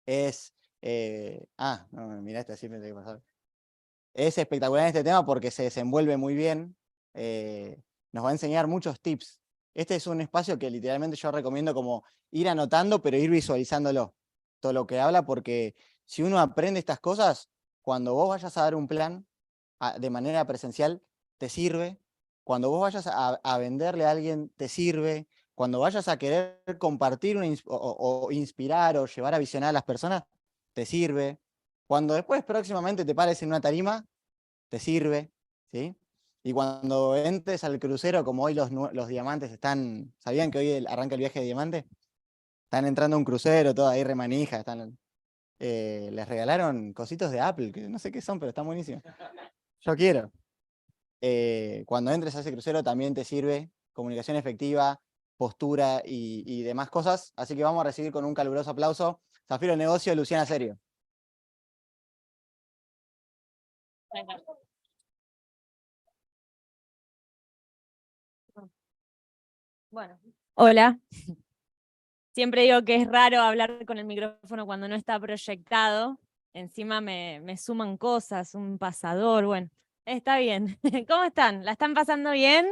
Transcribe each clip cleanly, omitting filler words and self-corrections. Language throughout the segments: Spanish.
es... no, mirá, así me tengo que pasar. Es espectacular en este tema porque se desenvuelve muy bien. Nos va a enseñar muchos tips. Este es un espacio que literalmente yo recomiendo como ir anotando, pero ir visualizándolo. Todo lo que habla, porque si uno aprende estas cosas, cuando vos vayas a dar un plan de manera presencial, te sirve. Cuando vos vayas a venderle a alguien, te sirve. Cuando vayas a querer compartir o inspirar o llevar a visionar a las personas, te sirve. Cuando después próximamente te pares en una tarima, te sirve, ¿sí? Y cuando entres al crucero, como hoy los diamantes están, ¿sabían que hoy arranca el viaje de diamante? Están entrando a un crucero, todo ahí remanija, les regalaron cositos de Apple, que no sé qué son, pero están buenísimos. Yo quiero. Cuando entres a ese crucero también te sirve comunicación efectiva, postura y demás cosas. Así que vamos a recibir con un caluroso aplauso Zafiro Negocio, Luciana Serio. Bueno, hola. Siempre digo que es raro hablar con el micrófono cuando no está proyectado. Encima me suman cosas, un pasador, bueno, está bien. ¿Cómo están? ¿La están pasando bien?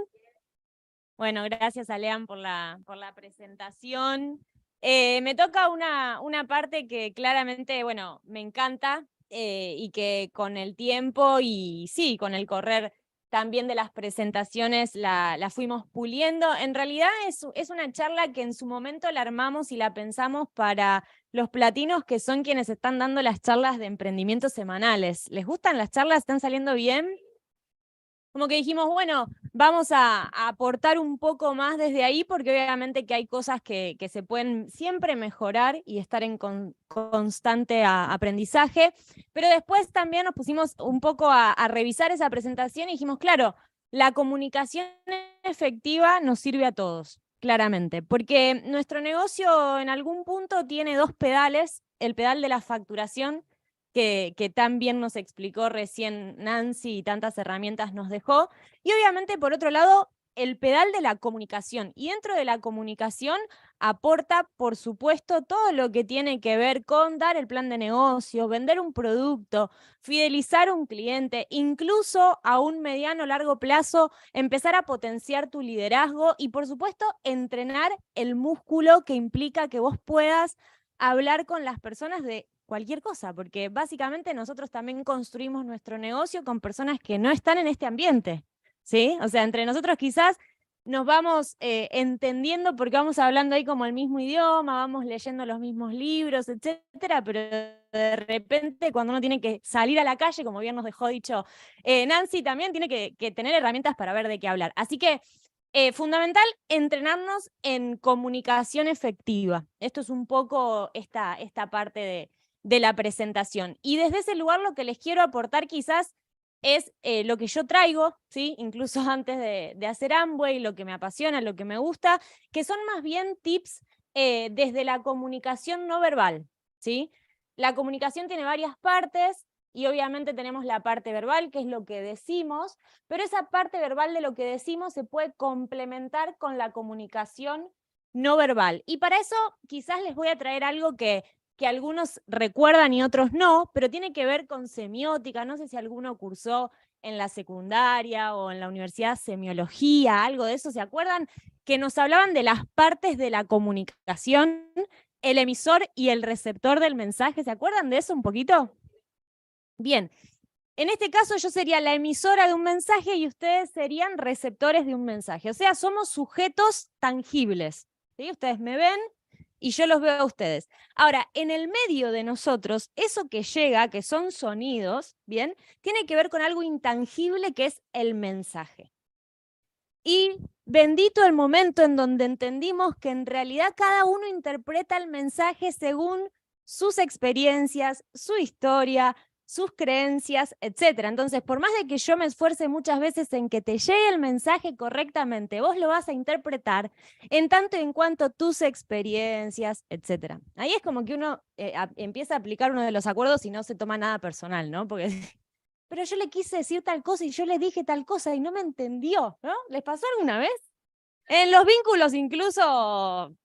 Bueno, gracias a Lean por la presentación. Me toca una parte que claramente, bueno, me encanta y que con el tiempo y sí, con el correr también de las presentaciones la fuimos puliendo. En realidad es una charla que en su momento la armamos y la pensamos para los platinos que son quienes están dando las charlas de emprendimiento semanales. ¿Les gustan las charlas? ¿Están saliendo bien? Como que dijimos, bueno, vamos a aportar un poco más desde ahí, porque obviamente que hay cosas que se pueden siempre mejorar y estar en constante aprendizaje, pero después también nos pusimos un poco a revisar esa presentación y dijimos, claro, la comunicación efectiva nos sirve a todos, claramente, porque nuestro negocio en algún punto tiene dos pedales, el pedal de la facturación, que tan bien nos explicó recién Nancy y tantas herramientas nos dejó. Y obviamente, por otro lado, el pedal de la comunicación. Y dentro de la comunicación aporta, por supuesto, todo lo que tiene que ver con dar el plan de negocio, vender un producto, fidelizar a un cliente, incluso a un mediano o largo plazo, empezar a potenciar tu liderazgo y, por supuesto, entrenar el músculo que implica que vos puedas hablar con las personas de cualquier cosa, porque básicamente nosotros también construimos nuestro negocio con personas que no están en este ambiente, ¿sí? O sea, entre nosotros quizás nos vamos entendiendo porque vamos hablando ahí como el mismo idioma, vamos leyendo los mismos libros, etcétera, pero de repente cuando uno tiene que salir a la calle, como bien nos dejó dicho Nancy, también tiene que tener herramientas para ver de qué hablar. Así que fundamental entrenarnos en comunicación efectiva. Esto es un poco esta parte de la presentación. Y desde ese lugar lo que les quiero aportar quizás es lo que yo traigo, ¿sí? Incluso antes de hacer Amway, lo que me apasiona, lo que me gusta, que son más bien tips desde la comunicación no verbal, ¿sí? La comunicación tiene varias partes y obviamente tenemos la parte verbal, que es lo que decimos, pero esa parte verbal de lo que decimos se puede complementar con la comunicación no verbal. Y para eso quizás les voy a traer algo que algunos recuerdan y otros no, pero tiene que ver con semiótica. No sé si alguno cursó en la secundaria o en la universidad semiología, algo de eso, ¿se acuerdan? Que nos hablaban de las partes de la comunicación, el emisor y el receptor del mensaje. ¿Se acuerdan de eso un poquito? Bien, en este caso yo sería la emisora de un mensaje y ustedes serían receptores de un mensaje. O sea, somos sujetos tangibles, ¿sí? Ustedes me ven y yo los veo a ustedes. Ahora, en el medio de nosotros, eso que llega, que son sonidos, ¿bien? Tiene que ver con algo intangible que es el mensaje. Y bendito el momento en donde entendimos que en realidad cada uno interpreta el mensaje según sus experiencias, su historia, sus creencias, etc. Entonces, por más de que yo me esfuerce muchas veces en que te llegue el mensaje correctamente, vos lo vas a interpretar en tanto y en cuanto tus experiencias, etc. Ahí es como que uno empieza a aplicar uno de los acuerdos y no se toma nada personal, ¿no? Porque pero yo le quise decir tal cosa y yo le dije tal cosa y no me entendió, ¿no? ¿Les pasó alguna vez? En los vínculos incluso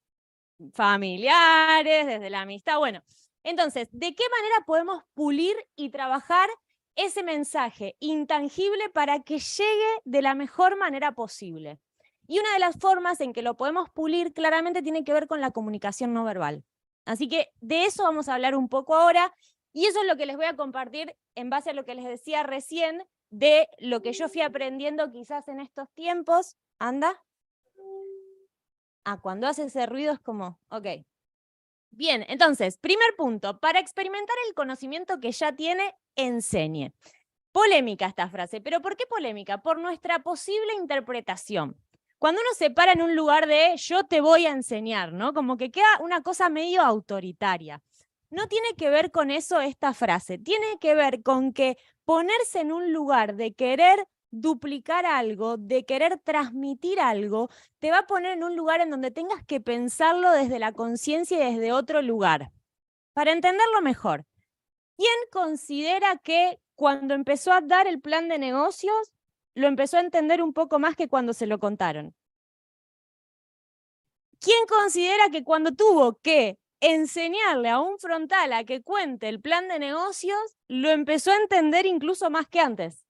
familiares, desde la amistad. Bueno, entonces, ¿de qué manera podemos pulir y trabajar ese mensaje intangible para que llegue de la mejor manera posible? Y una de las formas en que lo podemos pulir claramente tiene que ver con la comunicación no verbal. Así que de eso vamos a hablar un poco ahora, y eso es lo que les voy a compartir en base a lo que les decía recién, de lo que yo fui aprendiendo quizás en estos tiempos. ¿Anda? Cuando hace ese ruido es como, ok. Bien, entonces, primer punto, para experimentar el conocimiento que ya tiene, enseñe. Polémica esta frase, pero ¿por qué polémica? Por nuestra posible interpretación. Cuando uno se para en un lugar de yo te voy a enseñar, ¿no? Como que queda una cosa medio autoritaria. No tiene que ver con eso esta frase, tiene que ver con que ponerse en un lugar de querer duplicar algo, de querer transmitir algo, te va a poner en un lugar en donde tengas que pensarlo desde la conciencia y desde otro lugar. Para entenderlo mejor, ¿quién considera que cuando empezó a dar el plan de negocios, lo empezó a entender un poco más que cuando se lo contaron? ¿Quién considera que cuando tuvo que enseñarle a un frontal a que cuente el plan de negocios, lo empezó a entender incluso más que antes?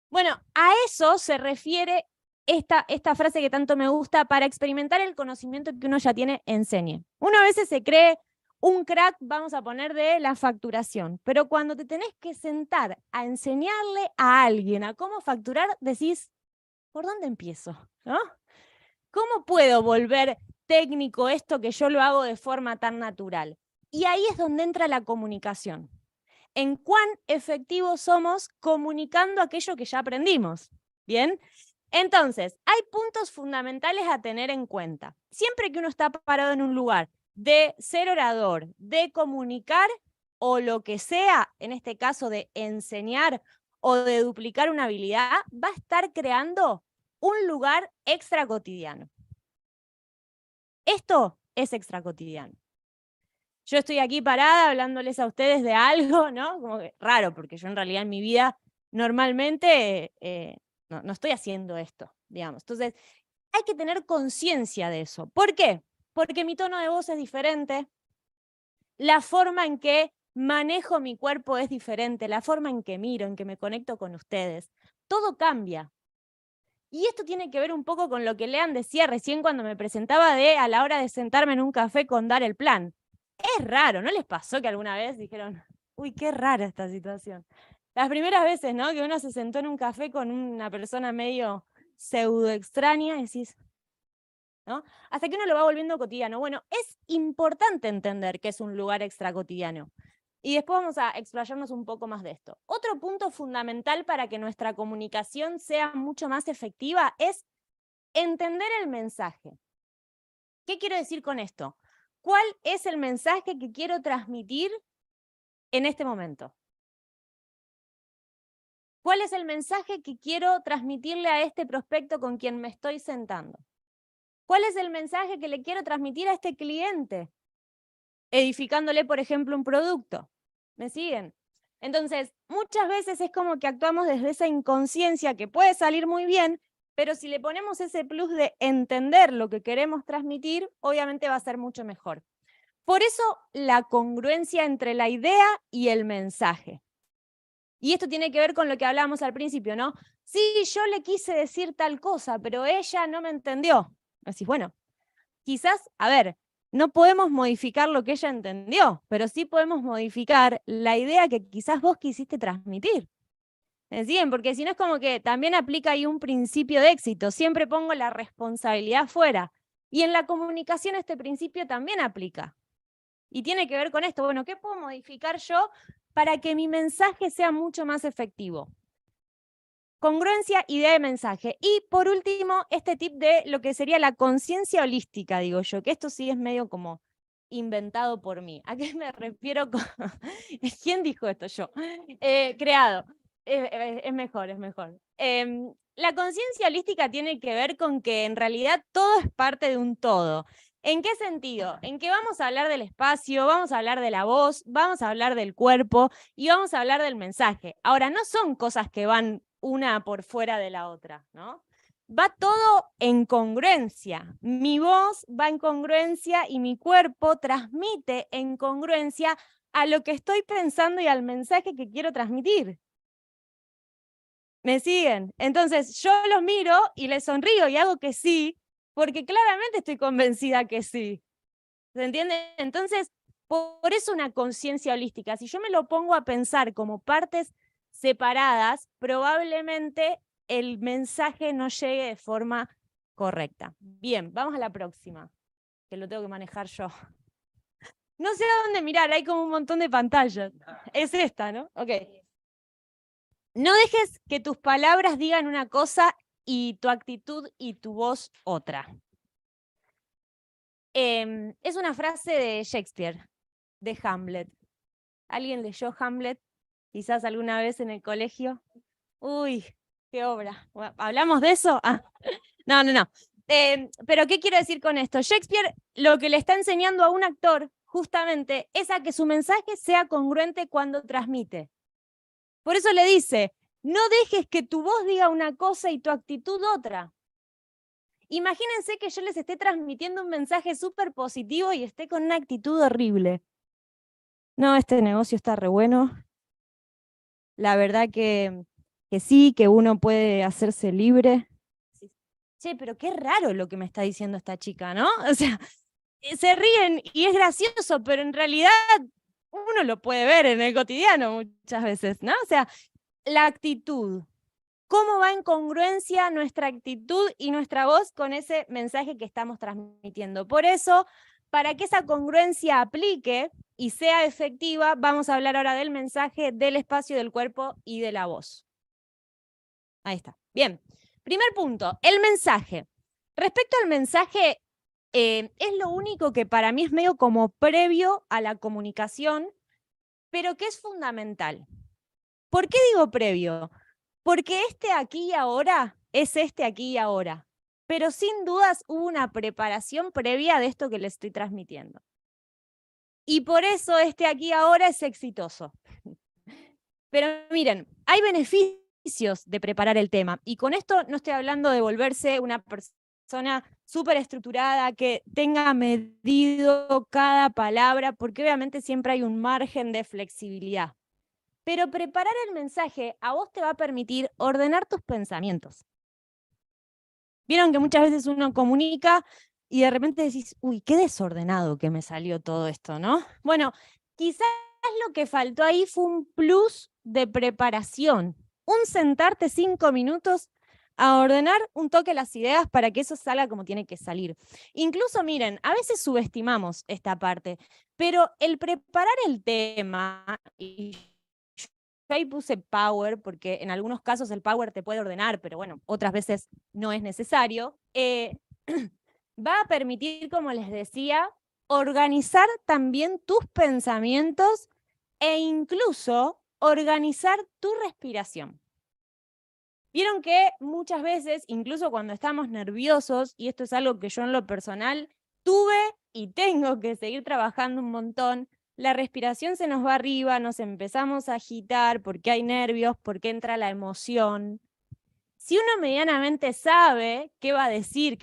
Bueno, a eso se refiere esta frase que tanto me gusta: para experimentar el conocimiento que uno ya tiene, enseñe. Uno a veces se cree un crack, vamos a poner, de la facturación, pero cuando te tenés que sentar a enseñarle a alguien a cómo facturar, decís, ¿por dónde empiezo? ¿No? ¿Cómo puedo volver técnico esto que yo lo hago de forma tan natural? Y ahí es donde entra la comunicación. En cuán efectivos somos comunicando aquello que ya aprendimos. ¿Bien? Entonces, hay puntos fundamentales a tener en cuenta. Siempre que uno está parado en un lugar de ser orador, de comunicar o lo que sea, en este caso de enseñar o de duplicar una habilidad, va a estar creando un lugar extra cotidiano. Esto es extra cotidiano. Yo estoy aquí parada hablándoles a ustedes de algo, ¿no? Como que raro, porque yo en realidad en mi vida normalmente no estoy haciendo esto, digamos. Entonces, hay que tener conciencia de eso. ¿Por qué? Porque mi tono de voz es diferente, la forma en que manejo mi cuerpo es diferente, la forma en que miro, en que me conecto con ustedes. Todo cambia. Y esto tiene que ver un poco con lo que Lean decía recién cuando me presentaba a la hora de sentarme en un café con dar el plan. Es raro, ¿no les pasó que alguna vez dijeron, uy, qué rara esta situación? Las primeras veces, ¿no? Que uno se sentó en un café con una persona medio pseudo extraña y decís, ¿no? Hasta que uno lo va volviendo cotidiano. Bueno, es importante entender que es un lugar extra cotidiano. Y después vamos a explayarnos un poco más de esto. Otro punto fundamental para que nuestra comunicación sea mucho más efectiva es entender el mensaje. ¿Qué quiero decir con esto? ¿Cuál es el mensaje que quiero transmitir en este momento? ¿Cuál es el mensaje que quiero transmitirle a este prospecto con quien me estoy sentando? ¿Cuál es el mensaje que le quiero transmitir a este cliente? Edificándole, por ejemplo, un producto. ¿Me siguen? Entonces, muchas veces es como que actuamos desde esa inconsciencia que puede salir muy bien, pero si le ponemos ese plus de entender lo que queremos transmitir, obviamente va a ser mucho mejor. Por eso, la congruencia entre la idea y el mensaje. Y esto tiene que ver con lo que hablábamos al principio, ¿no? Sí, yo le quise decir tal cosa, pero ella no me entendió. Decís, bueno, quizás, a ver, no podemos modificar lo que ella entendió, pero sí podemos modificar la idea que quizás vos quisiste transmitir. ¿Me siguen? Porque si no es como que también aplica ahí un principio de éxito. Siempre pongo la responsabilidad fuera. Y en la comunicación este principio también aplica. Y tiene que ver con esto. Bueno, ¿qué puedo modificar yo para que mi mensaje sea mucho más efectivo? Congruencia, idea de mensaje. Y por último, este tip de lo que sería la conciencia holística, digo yo, que esto sí es medio como inventado por mí. ¿A qué me refiero? ¿Quién dijo esto? Yo. Creado. Es mejor, es mejor. La conciencia holística tiene que ver con que en realidad todo es parte de un todo. ¿En qué sentido? En que vamos a hablar del espacio, vamos a hablar de la voz, vamos a hablar del cuerpo y vamos a hablar del mensaje. Ahora, no son cosas que van una por fuera de la otra, ¿no? va todo en congruencia. Mi voz va en congruencia y mi cuerpo transmite en congruencia a lo que estoy pensando y al mensaje que quiero transmitir. ¿Me siguen? Entonces yo los miro y les sonrío y hago que sí, porque claramente estoy convencida que sí. ¿Se entiende? Entonces, por eso una conciencia holística. Si yo me lo pongo a pensar como partes separadas, probablemente el mensaje no llegue de forma correcta. Bien, vamos a la próxima, que lo tengo que manejar yo. No sé a dónde mirar, hay como un montón de pantallas. Es esta, ¿no? Ok. No dejes que tus palabras digan una cosa y tu actitud y tu voz otra. Es una frase de Shakespeare, de Hamlet. ¿Alguien leyó Hamlet? Quizás alguna vez en el colegio. Uy, qué obra. ¿Hablamos de eso? Ah. No. Pero ¿qué quiero decir con esto? Shakespeare lo que le está enseñando a un actor justamente es a que su mensaje sea congruente cuando transmite. Por eso le dice, no dejes que tu voz diga una cosa y tu actitud otra. Imagínense que yo les esté transmitiendo un mensaje súper positivo y esté con una actitud horrible. No, este negocio está re bueno. La verdad que sí, que uno puede hacerse libre. Che, pero qué raro lo que me está diciendo esta chica, ¿no? O sea, se ríen y es gracioso, pero en realidad uno lo puede ver en el cotidiano muchas veces, ¿no? O sea, la actitud. ¿Cómo va en congruencia nuestra actitud y nuestra voz con ese mensaje que estamos transmitiendo? Por eso, para que esa congruencia aplique y sea efectiva, vamos a hablar ahora del mensaje, del espacio, del cuerpo y de la voz. Ahí está. Bien. Primer punto, el mensaje. Respecto al mensaje, es lo único que para mí es medio como previo a la comunicación, pero que es fundamental. ¿Por qué digo previo? Porque este aquí y ahora es este aquí y ahora. Pero sin dudas hubo una preparación previa de esto que les estoy transmitiendo. Y por eso este aquí y ahora es exitoso. Pero miren, hay beneficios de preparar el tema. Y con esto no estoy hablando de volverse una persona súper estructurada, que tenga medido cada palabra, porque obviamente siempre hay un margen de flexibilidad. Pero preparar el mensaje a vos te va a permitir ordenar tus pensamientos. Vieron que muchas veces uno comunica y de repente decís, uy, qué desordenado que me salió todo esto, ¿no? Bueno, quizás lo que faltó ahí fue un plus de preparación, un sentarte 5 minutos a ordenar un toque las ideas para que eso salga como tiene que salir. Incluso, miren, a veces subestimamos esta parte, pero el preparar el tema, y yo ahí puse power, porque en algunos casos el power te puede ordenar, pero bueno, otras veces no es necesario, va a permitir, como les decía, organizar también tus pensamientos e incluso organizar tu respiración. Vieron que muchas veces, incluso cuando estamos nerviosos, y esto es algo que yo en lo personal tuve y tengo que seguir trabajando un montón, la respiración se nos va arriba, nos empezamos a agitar porque hay nervios, porque entra la emoción. Si uno medianamente sabe qué va a decir,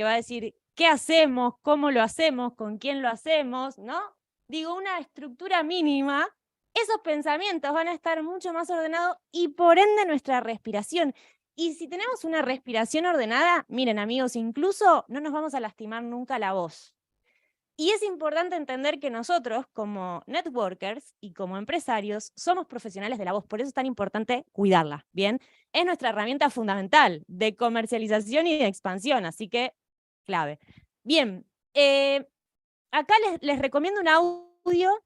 qué hacemos, cómo lo hacemos, con quién lo hacemos, ¿no? Digo, una estructura mínima, esos pensamientos van a estar mucho más ordenados y por ende nuestra respiración. Y si tenemos una respiración ordenada, miren amigos, incluso no nos vamos a lastimar nunca la voz. Y es importante entender que nosotros, como networkers y como empresarios, somos profesionales de la voz, por eso es tan importante cuidarla, ¿bien? Es nuestra herramienta fundamental de comercialización y de expansión, así que clave. Bien, acá les recomiendo un audio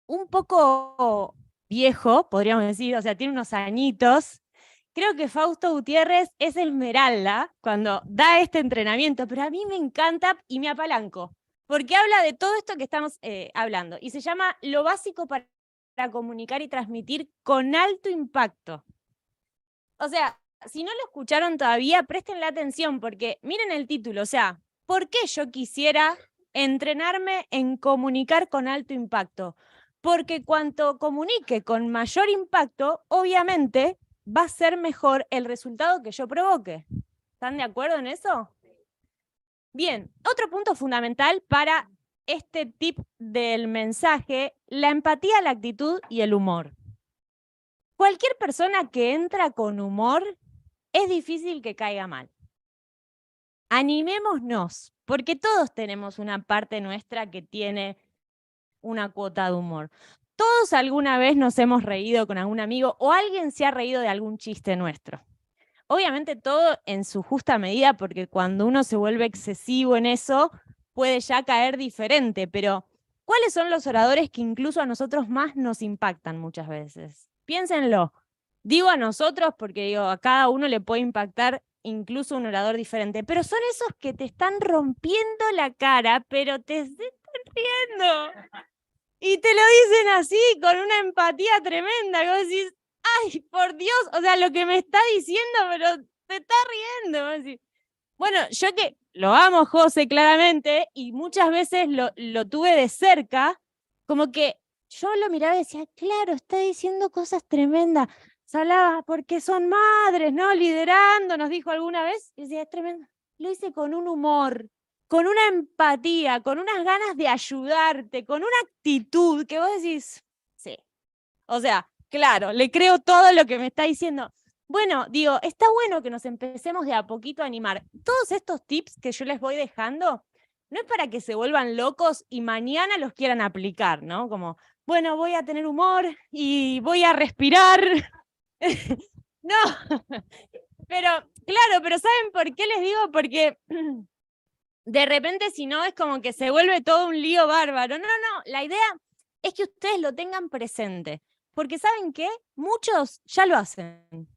un poco viejo, podríamos decir, o sea, tiene unos añitos. Creo que Fausto Gutiérrez es esmeralda cuando da este entrenamiento, pero a mí me encanta y me apalanco, porque habla de todo esto que estamos hablando, y se llama Lo básico para comunicar y transmitir con alto impacto. O sea, si no lo escucharon todavía, presten la atención, porque miren el título, o sea, ¿por qué yo quisiera entrenarme en comunicar con alto impacto? Porque cuanto comunique con mayor impacto, obviamente va a ser mejor el resultado que yo provoque. ¿Están de acuerdo en eso? Bien, otro punto fundamental para este tip del mensaje, la empatía, la actitud y el humor. Cualquier persona que entra con humor es difícil que caiga mal. Animémonos, porque todos tenemos una parte nuestra que tiene una cuota de humor. Todos alguna vez nos hemos reído con algún amigo o alguien se ha reído de algún chiste nuestro. Obviamente todo en su justa medida, porque cuando uno se vuelve excesivo en eso, puede ya caer diferente, pero ¿cuáles son los oradores que incluso a nosotros más nos impactan muchas veces? Piénsenlo. Digo a nosotros porque digo, a cada uno le puede impactar incluso un orador diferente, pero son esos que te están rompiendo la cara, pero te están riendo. Y te lo dicen así, con una empatía tremenda, que vos decís, ay, por Dios, o sea, lo que me está diciendo, pero te está riendo. Vos decís. Bueno, yo que lo amo, José, claramente, y muchas veces lo tuve de cerca, como que yo lo miraba y decía, claro, está diciendo cosas tremendas. Se hablaba porque son madres, ¿no? Liderando, nos dijo alguna vez, y decía, es tremendo. Lo hice con un humor, con una empatía, con unas ganas de ayudarte, con una actitud que vos decís, sí. O sea, claro, le creo todo lo que me está diciendo. Bueno, digo, está bueno que nos empecemos de a poquito a animar. Todos estos tips que yo les voy dejando, no es para que se vuelvan locos y mañana los quieran aplicar, ¿no? Como, bueno, voy a tener humor y voy a respirar. No, pero claro, pero ¿saben por qué les digo? Porque de repente si no es como que se vuelve todo un lío bárbaro. No, la idea es que ustedes lo tengan presente. Porque ¿saben qué? Muchos ya lo hacen.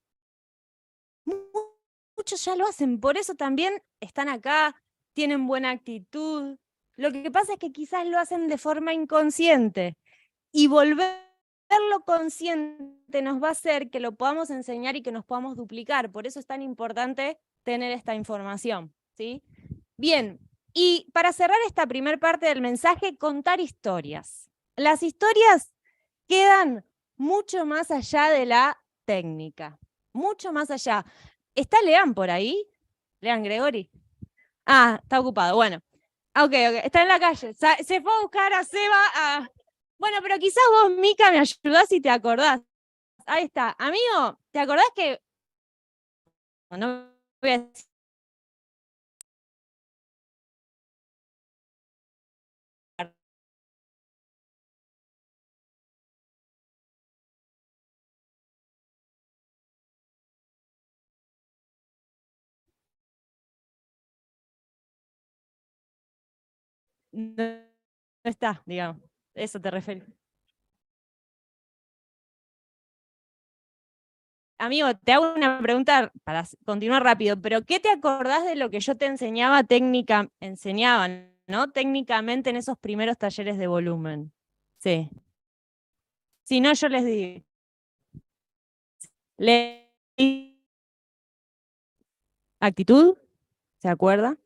Muchos ya lo hacen, por eso también están acá, tienen buena actitud. Lo que pasa es que quizás lo hacen de forma inconsciente y volverlo consciente nos va a hacer que lo podamos enseñar y que nos podamos duplicar. Por eso es tan importante tener esta información, ¿sí? Bien, y para cerrar esta primera parte del mensaje, contar historias. Las historias quedan mucho más allá de la técnica, mucho más allá. ¿Está Lean por ahí? Lean Gregori. Ah, está ocupado, bueno. Ok, está en la calle. Se fue a buscar a Seba. Bueno, pero quizás vos, Mica, me ayudás si te acordás. Ahí está. Amigo, ¿te acordás que... No voy a decir... No está, digamos. Eso te refiero. Amigo, te hago una pregunta para continuar rápido, pero ¿qué te acordás de lo que yo te enseñaba enseñaban, ¿no? Técnicamente en esos primeros talleres de volumen? Sí. Si no, yo les digo. ¿Actitud? ¿Se acuerda?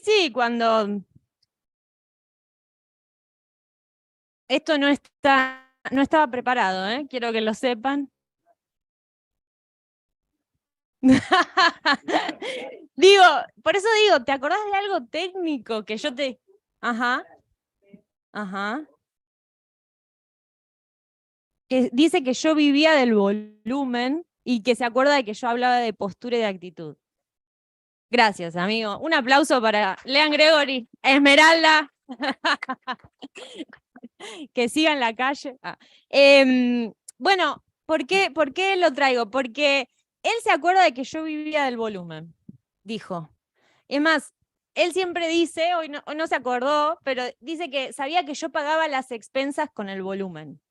Sí, cuando esto no estaba preparado, ¿eh? Quiero que lo sepan. Digo, por eso digo, ¿te acordás de algo técnico que yo te... Ajá. Que dice que yo vivía del volumen y que se acuerda de que yo hablaba de postura y de actitud. Gracias, amigo. Un aplauso para Lean Gregori, Esmeralda. Que siga en la calle. Bueno, ¿por qué lo traigo? Porque él se acuerda de que yo vivía del volumen, dijo. Es más, él siempre dice, hoy no se acordó, pero dice que sabía que yo pagaba las expensas con el volumen.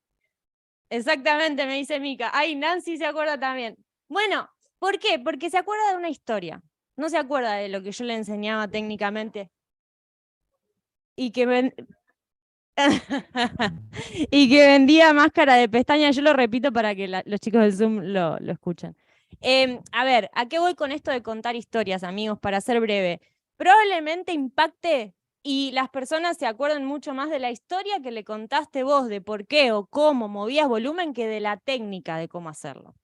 Exactamente, me dice Mica. Ay, Nancy se acuerda también. Bueno, ¿por qué? Porque se acuerda de una historia. No se acuerda de lo que yo le enseñaba técnicamente. Y que, y que vendía máscara de pestaña. Yo lo repito para que los chicos del Zoom lo escuchen. A ver, ¿a qué voy con esto de contar historias, amigos? Para ser breve. Probablemente impacte y las personas se acuerdan mucho más de la historia que le contaste vos, de por qué o cómo movías volumen, que de la técnica de cómo hacerlo.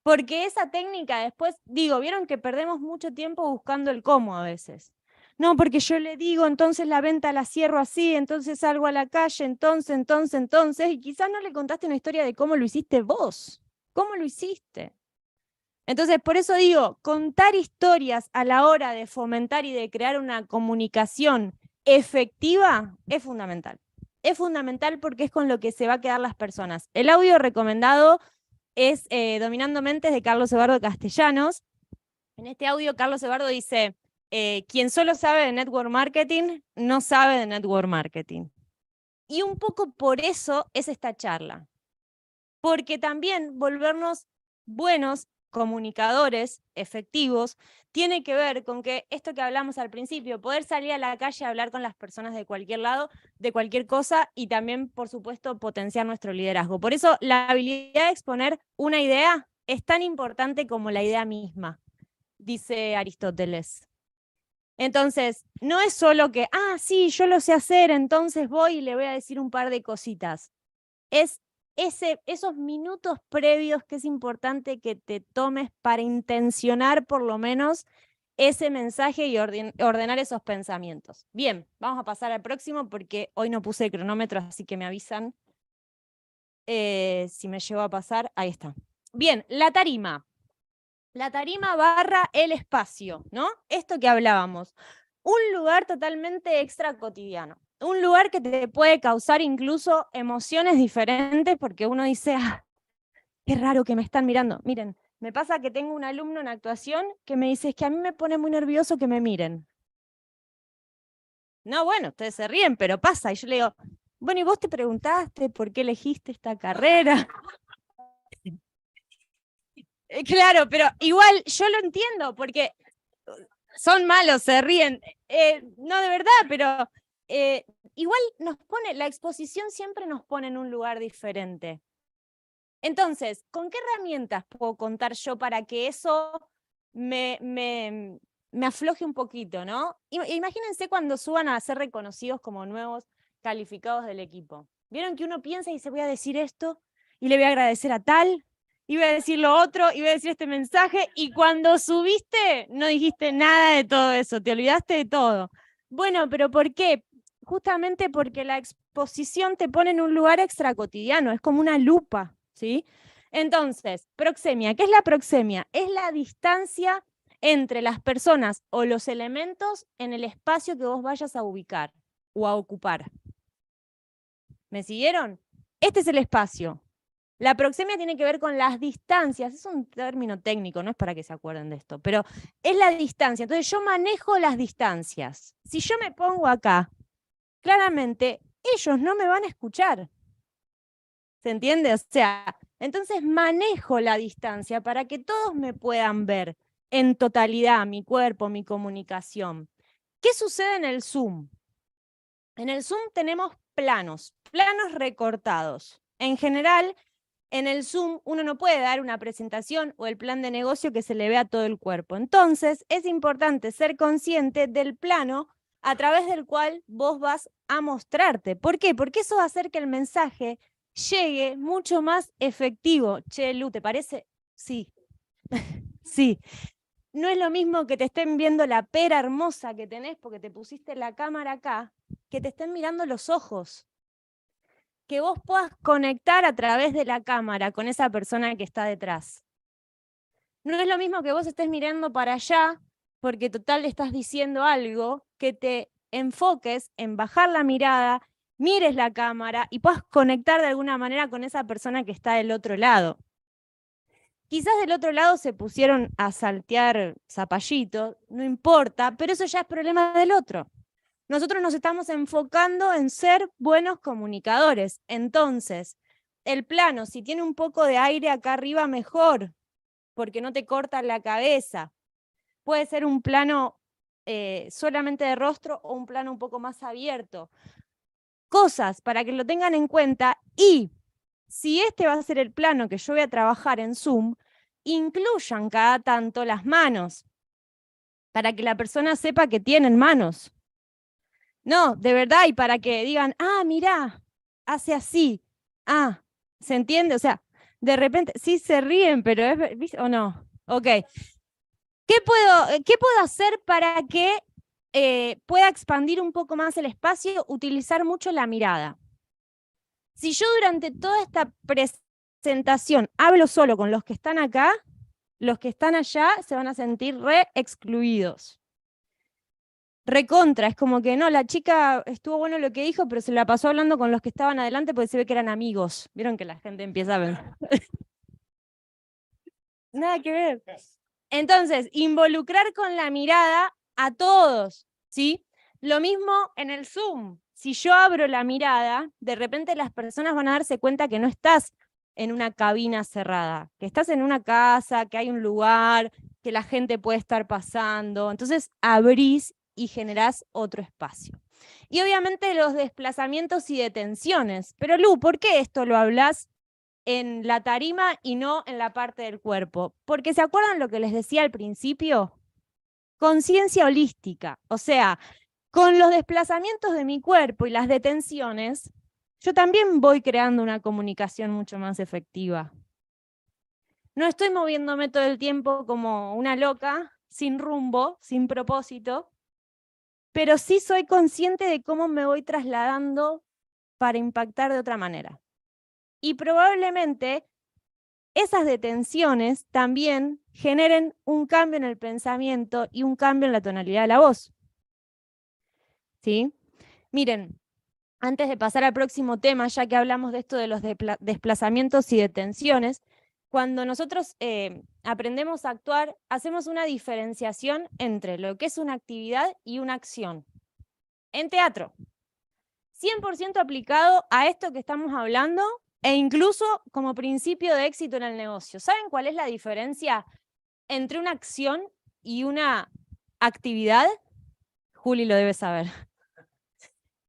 Porque esa técnica después, digo, vieron que perdemos mucho tiempo buscando el cómo a veces. No, porque yo le digo, entonces la venta la cierro así, entonces salgo a la calle, entonces, y quizás no le contaste una historia de cómo lo hiciste vos. ¿Cómo lo hiciste? Entonces, por eso digo, contar historias a la hora de fomentar y de crear una comunicación efectiva es fundamental. Es fundamental porque es con lo que se va a quedar las personas. El audio recomendado es Dominando Mentes de Carlos Eduardo Castellanos. En este audio, Carlos Eduardo dice, quien solo sabe de network marketing, no sabe de network marketing. Y un poco por eso es esta charla. Porque también volvernos buenos comunicadores efectivos tiene que ver con que esto que hablamos al principio, poder salir a la calle a hablar con las personas de cualquier lado, de cualquier cosa, y también, por supuesto, potenciar nuestro liderazgo. Por eso la habilidad de exponer una idea es tan importante como la idea misma, dice Aristóteles. Entonces, no es solo que, sí, yo lo sé hacer, entonces voy y le voy a decir un par de cositas. Es esos minutos previos que es importante que te tomes para intencionar por lo menos ese mensaje y ordenar esos pensamientos. Bien, vamos a pasar al próximo porque hoy no puse el cronómetro, así que me avisan si me llegó a pasar. Ahí está. Bien, la tarima. La tarima barra el espacio, ¿no? Esto que hablábamos. Un lugar totalmente extra cotidiano. Un lugar que te puede causar incluso emociones diferentes porque uno dice, qué raro que me están mirando. Miren, me pasa que tengo un alumno en actuación que me dice, es que a mí me pone muy nervioso que me miren. No, bueno, ustedes se ríen, pero pasa. Y yo le digo, bueno, ¿y vos te preguntaste por qué elegiste esta carrera? Claro, pero igual yo lo entiendo, porque son malos, se ríen. No, de verdad, pero igual nos pone, la exposición siempre nos pone en un lugar diferente. Entonces, ¿con qué herramientas puedo contar yo para que eso me afloje un poquito, ¿no? Imagínense cuando suban a ser reconocidos como nuevos calificados del equipo. ¿Vieron que uno piensa y dice, voy a decir esto y le voy a agradecer a tal? Y voy a decir lo otro, y voy a decir este mensaje, y cuando subiste no dijiste nada de todo eso, te olvidaste de todo. Bueno, pero ¿por qué? Justamente porque la exposición te pone en un lugar extracotidiano, es como una lupa, ¿sí? Entonces, proxemia, ¿qué es la proxemia? Es la distancia entre las personas o los elementos en el espacio que vos vayas a ubicar o a ocupar. ¿Me siguieron? Este es el espacio. La proxemia tiene que ver con las distancias, es un término técnico, no es para que se acuerden de esto, pero es la distancia. Entonces yo manejo las distancias. Si yo me pongo acá, claramente ellos no me van a escuchar. ¿Se entiende? O sea, entonces manejo la distancia para que todos me puedan ver en totalidad, mi cuerpo, mi comunicación. ¿Qué sucede en el Zoom? En el Zoom tenemos planos recortados. En general, en el Zoom uno no puede dar una presentación o el plan de negocio que se le vea todo el cuerpo. Entonces, es importante ser consciente del plano a través del cual vos vas a mostrarte. ¿Por qué? Porque eso va a hacer que el mensaje llegue mucho más efectivo. Che, Lu, ¿te parece? Sí. Sí. No es lo mismo que te estén viendo la pera hermosa que tenés porque te pusiste la cámara acá, que te estén mirando los ojos. Que vos puedas conectar a través de la cámara con esa persona que está detrás. No es lo mismo que vos estés mirando para allá, porque total le estás diciendo algo, que te enfoques en bajar la mirada, mires la cámara y puedas conectar de alguna manera con esa persona que está del otro lado. Quizás del otro lado se pusieron a saltear zapallitos, no importa, pero eso ya es problema del otro. Nosotros nos estamos enfocando en ser buenos comunicadores. Entonces, el plano, si tiene un poco de aire acá arriba, mejor, porque no te corta la cabeza. Puede ser un plano solamente de rostro o un plano un poco más abierto. Cosas para que lo tengan en cuenta, y si este va a ser el plano que yo voy a trabajar en Zoom, incluyan cada tanto las manos, para que la persona sepa que tienen manos. No, de verdad, y para que digan, mirá, hace así. ¿Se entiende? O sea, De repente, sí se ríen, pero es, ¿viste? ¿O no? Ok. ¿Qué puedo hacer para que pueda expandir un poco más el espacio? Utilizar mucho la mirada. Si yo durante toda esta presentación hablo solo con los que están acá, los que están allá se van a sentir re excluidos. Recontra, es como que no, la chica estuvo bueno lo que dijo, pero se la pasó hablando con los que estaban adelante porque se ve que eran amigos. Vieron que la gente empieza a ver. Nada que ver. Entonces, involucrar con la mirada a todos, ¿sí? Lo mismo en el Zoom. Si yo abro la mirada, de repente las personas van a darse cuenta que no estás en una cabina cerrada, que estás en una casa, que hay un lugar, que la gente puede estar pasando. Entonces, abrís y generás otro espacio. Y obviamente los desplazamientos y detenciones. Pero Lu, ¿por qué esto lo hablas en la tarima y no en la parte del cuerpo? Porque ¿se acuerdan lo que les decía al principio? Conciencia holística. O sea, con los desplazamientos de mi cuerpo y las detenciones, yo también voy creando una comunicación mucho más efectiva. No estoy moviéndome todo el tiempo como una loca, sin rumbo, sin propósito, pero sí soy consciente de cómo me voy trasladando para impactar de otra manera. Y probablemente esas detenciones también generen un cambio en el pensamiento y un cambio en la tonalidad de la voz. ¿Sí? Miren, antes de pasar al próximo tema, ya que hablamos de esto de los desplazamientos y detenciones, cuando nosotros aprendemos a actuar, hacemos una diferenciación entre lo que es una actividad y una acción. En teatro, 100% aplicado a esto que estamos hablando e incluso como principio de éxito en el negocio. ¿Saben cuál es la diferencia entre una acción y una actividad? Juli lo debe saber,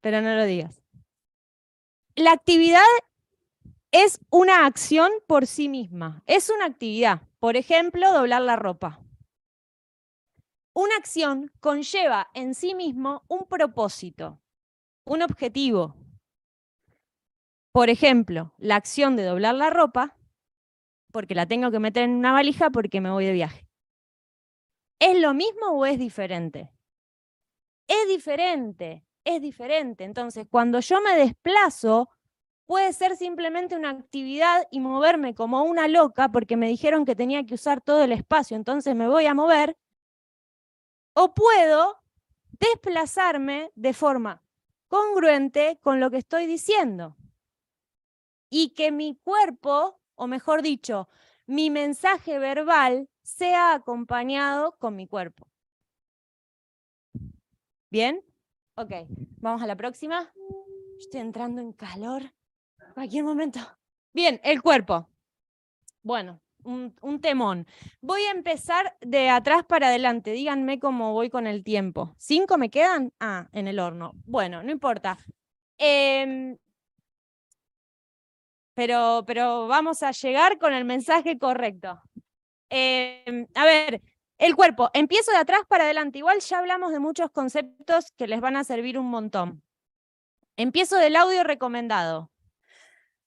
pero no lo digas. La actividad es una acción por sí misma, es una actividad. Por ejemplo, doblar la ropa. Una acción conlleva en sí mismo un propósito, un objetivo. Por ejemplo, la acción de doblar la ropa, porque la tengo que meter en una valija porque me voy de viaje. ¿Es lo mismo o es diferente? Es diferente, es diferente. Entonces, cuando yo me desplazo, puede ser simplemente una actividad y moverme como una loca porque me dijeron que tenía que usar todo el espacio, entonces me voy a mover. O puedo desplazarme de forma congruente con lo que estoy diciendo. Y que mi cuerpo, o mejor dicho, mi mensaje verbal sea acompañado con mi cuerpo. ¿Bien? Ok, vamos a la próxima. Estoy entrando en calor. Cualquier momento. Bien, el cuerpo. Bueno, un temón. Voy a empezar de atrás para adelante. Díganme cómo voy con el tiempo. ¿5 me quedan? Ah, en el horno. Bueno, no importa. Pero vamos a llegar con el mensaje correcto. A ver, el cuerpo. Empiezo de atrás para adelante. Igual ya hablamos de muchos conceptos que les van a servir un montón. Empiezo del audio recomendado.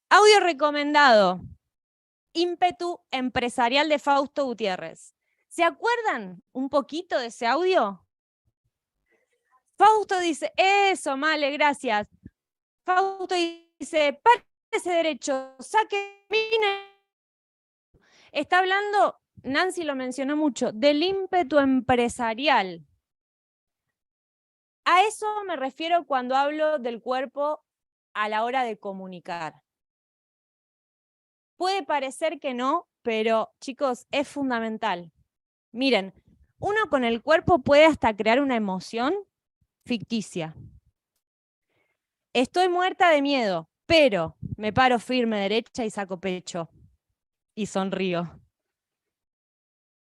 Audio recomendado. Ímpetu empresarial de Fausto Gutiérrez. ¿Se acuerdan un poquito de ese audio? Fausto dice, eso, Male, gracias. Fausto dice, párese derecho, saque, mine. Está hablando, Nancy lo mencionó mucho, del ímpetu empresarial. A eso me refiero cuando hablo del cuerpo a la hora de comunicar. Puede parecer que no, pero chicos, es fundamental. Miren, uno con el cuerpo puede hasta crear una emoción ficticia. Estoy muerta de miedo, pero me paro firme derecha y saco pecho y sonrío.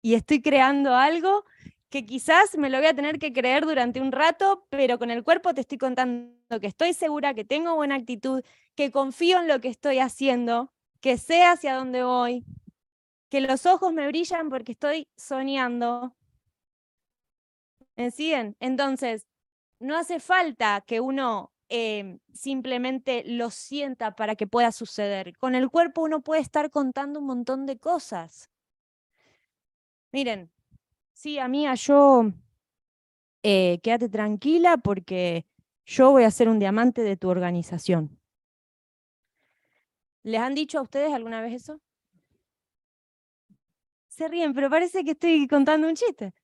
Y estoy creando algo que quizás me lo voy a tener que creer durante un rato, pero con el cuerpo te estoy contando que estoy segura, que tengo buena actitud, que confío en lo que estoy haciendo, que sé hacia dónde voy, que los ojos me brillan porque estoy soñando. ¿Me siguen? Entonces, no hace falta que uno simplemente lo sienta para que pueda suceder. Con el cuerpo uno puede estar contando un montón de cosas. Miren, sí, amiga, quédate tranquila porque yo voy a ser un diamante de tu organización. ¿Les han dicho a ustedes alguna vez eso? Se ríen, pero parece que estoy contando un chiste.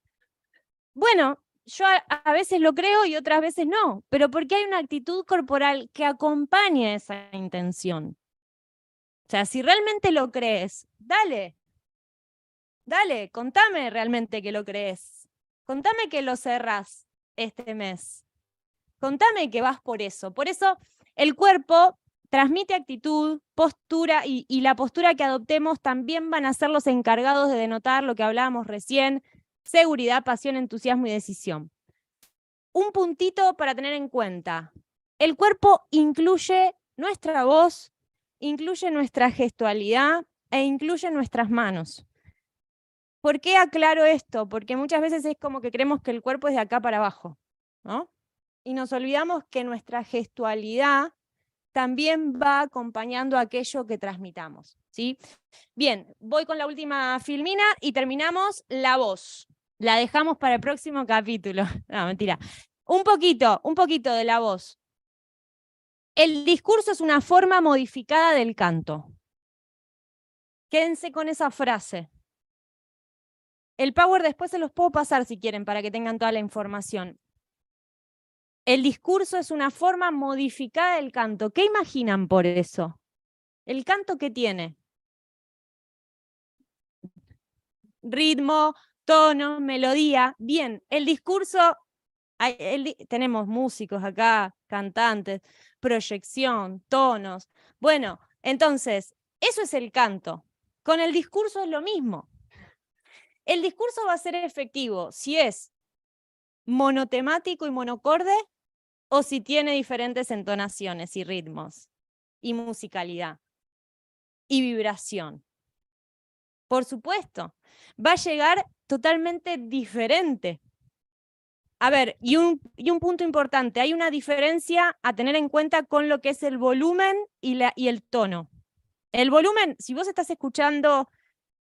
Bueno, yo a veces lo creo y otras veces no, pero porque hay una actitud corporal que acompaña esa intención. O sea, si realmente lo crees, dale, contame realmente que lo crees. Contame que lo cerrás este mes. Contame que vas por eso. Por eso el cuerpo transmite actitud, postura y la postura que adoptemos también van a ser los encargados de denotar lo que hablábamos recién, seguridad, pasión, entusiasmo y decisión. Un puntito para tener en cuenta. El cuerpo incluye nuestra voz, incluye nuestra gestualidad e incluye nuestras manos. ¿Por qué aclaro esto? Porque muchas veces es como que creemos que el cuerpo es de acá para abajo, ¿no? Y nos olvidamos que nuestra gestualidad también va acompañando aquello que transmitamos, ¿sí? Bien, voy con la última filmina y terminamos la voz. La dejamos para el próximo capítulo. No, mentira. Un poquito de la voz. El discurso es una forma modificada del canto. Quédense con esa frase. El power después se los puedo pasar si quieren para que tengan toda la información. El discurso es una forma modificada del canto. ¿Qué imaginan por eso? ¿El canto qué tiene? Ritmo, tono, melodía. Bien, el discurso, tenemos músicos acá, cantantes, proyección, tonos. Bueno, entonces, eso es el canto. Con el discurso es lo mismo. El discurso va a ser efectivo si es monotemático y monocorde o si tiene diferentes entonaciones y ritmos y musicalidad y vibración. Por supuesto, va a llegar totalmente diferente. A ver, y un punto importante, hay una diferencia a tener en cuenta con lo que es el volumen y el tono. El volumen, si vos estás escuchando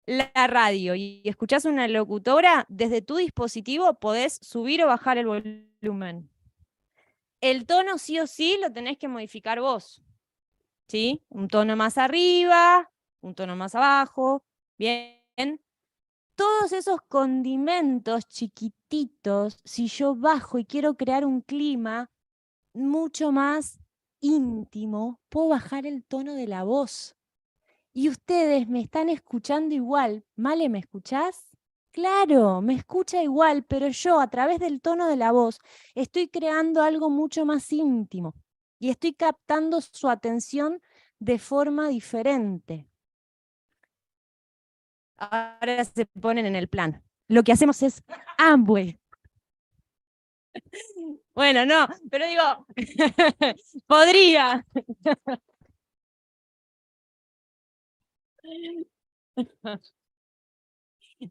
la radio y escuchás una locutora, desde tu dispositivo podés subir o bajar el volumen. El tono sí o sí lo tenés que modificar vos, ¿sí? Un tono más arriba, un tono más abajo, bien. Todos esos condimentos chiquititos, si yo bajo y quiero crear un clima mucho más íntimo, puedo bajar el tono de la voz. Y ustedes me están escuchando igual. Male, ¿me escuchás? Claro, me escucha igual, pero yo a través del tono de la voz estoy creando algo mucho más íntimo y estoy captando su atención de forma diferente. Ahora se ponen en el plan. Lo que hacemos es Amway. Bueno, no, pero digo, podría.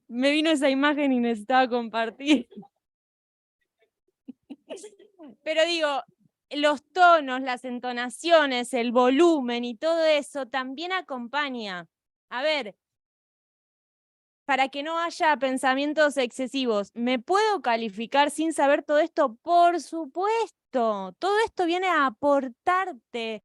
Me vino esa imagen y necesitaba compartir. Pero digo, los tonos, las entonaciones, el volumen y todo eso también acompaña. A ver, para que no haya pensamientos excesivos, ¿me puedo calificar sin saber todo esto? Por supuesto, todo esto viene a aportarte,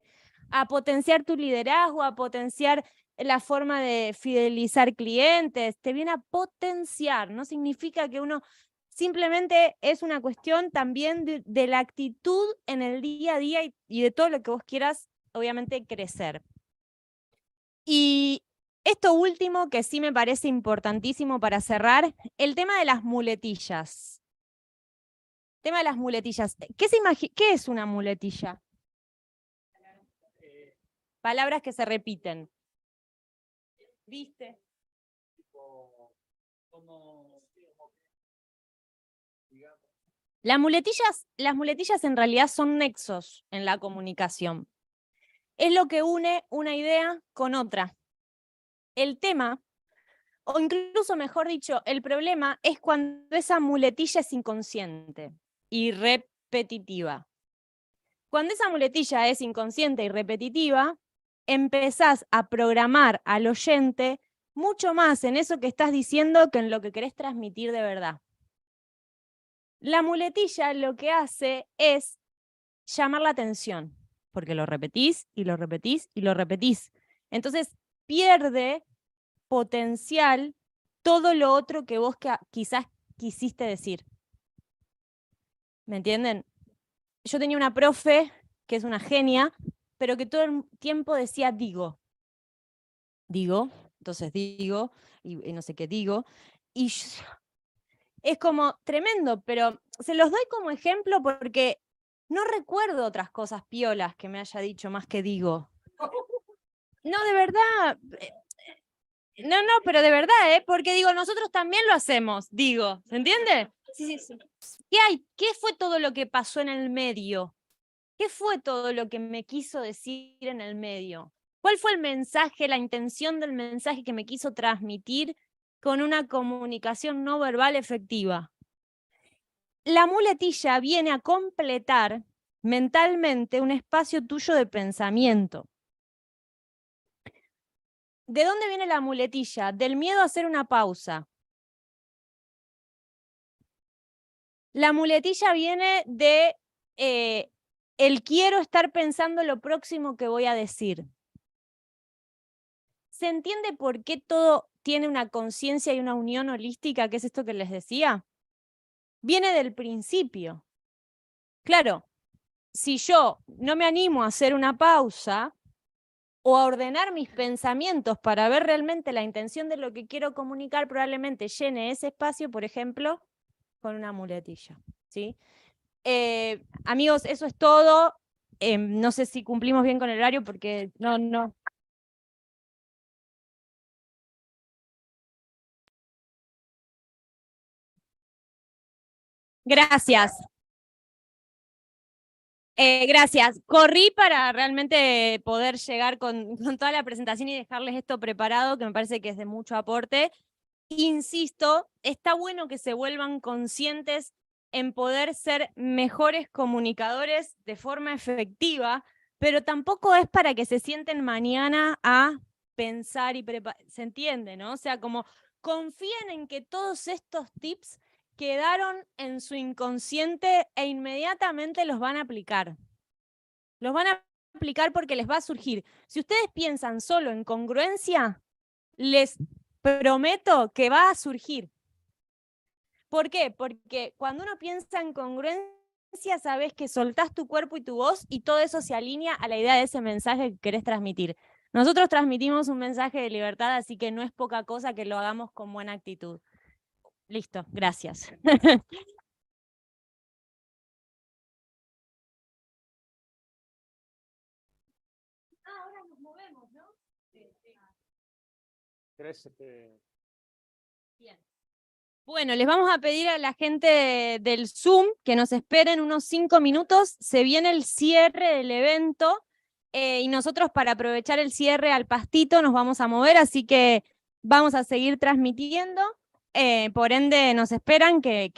a potenciar tu liderazgo, a potenciar la forma de fidelizar clientes, te viene a potenciar, no significa que uno simplemente es una cuestión también de la actitud en el día a día y de todo lo que vos quieras, obviamente, crecer. Y esto último, que sí me parece importantísimo para cerrar, el tema de las muletillas. Tema de las muletillas. ¿Qué es una muletilla? Palabras que se repiten. ¿Viste? Las muletillas en realidad son nexos en la comunicación. Es lo que une una idea con otra. El tema, o incluso mejor dicho, el problema es cuando esa muletilla es inconsciente y repetitiva. Cuando esa muletilla es inconsciente y repetitiva, empezás a programar al oyente mucho más en eso que estás diciendo que en lo que querés transmitir de verdad. La muletilla lo que hace es llamar la atención, porque lo repetís y lo repetís y lo repetís. Entonces pierde potencial todo lo otro que vos quizás quisiste decir. ¿Me entienden? Yo tenía una profe que es una genia, pero que todo el tiempo decía digo, entonces digo, y no sé qué digo, y es como tremendo, pero se los doy como ejemplo porque no recuerdo otras cosas piolas que me haya dicho más que digo. No, de verdad. No, pero de verdad, porque digo, nosotros también lo hacemos, digo, ¿se entiende? Sí. ¿Qué hay? ¿Qué fue todo lo que pasó en el medio? ¿Qué fue todo lo que me quiso decir en el medio? ¿Cuál fue el mensaje, la intención del mensaje que me quiso transmitir con una comunicación no verbal efectiva? La muletilla viene a completar mentalmente un espacio tuyo de pensamiento. ¿De dónde viene la muletilla? Del miedo a hacer una pausa. La muletilla viene de el quiero estar pensando lo próximo que voy a decir. ¿Se entiende por qué todo tiene una conciencia y una unión holística, que es esto que les decía? Viene del principio. Claro, si yo no me animo a hacer una pausa o a ordenar mis pensamientos para ver realmente la intención de lo que quiero comunicar, probablemente llene ese espacio, por ejemplo, con una muletilla, ¿sí? Amigos, eso es todo. No sé si cumplimos bien con el horario porque no. Gracias. Gracias. Corrí para realmente poder llegar con toda la presentación y dejarles esto preparado, que me parece que es de mucho aporte. Insisto, está bueno que se vuelvan conscientes en poder ser mejores comunicadores de forma efectiva, pero tampoco es para que se sienten mañana a pensar y preparar. ¿Se entiende, no? O sea, como confíen en que todos estos tips quedaron en su inconsciente e inmediatamente los van a aplicar. Los van a aplicar porque les va a surgir. Si ustedes piensan solo en congruencia, les prometo que va a surgir. ¿Por qué? Porque cuando uno piensa en congruencia, sabes que soltás tu cuerpo y tu voz y todo eso se alinea a la idea de ese mensaje que querés transmitir. Nosotros transmitimos un mensaje de libertad, así que no es poca cosa que lo hagamos con buena actitud. Listo, gracias. Ahora nos movemos, ¿no? Bien. Bueno, les vamos a pedir a la gente del Zoom que nos esperen unos 5 minutos. Se viene el cierre del evento y nosotros para aprovechar el cierre al pastito nos vamos a mover, así que vamos a seguir transmitiendo. Por ende, nos esperan que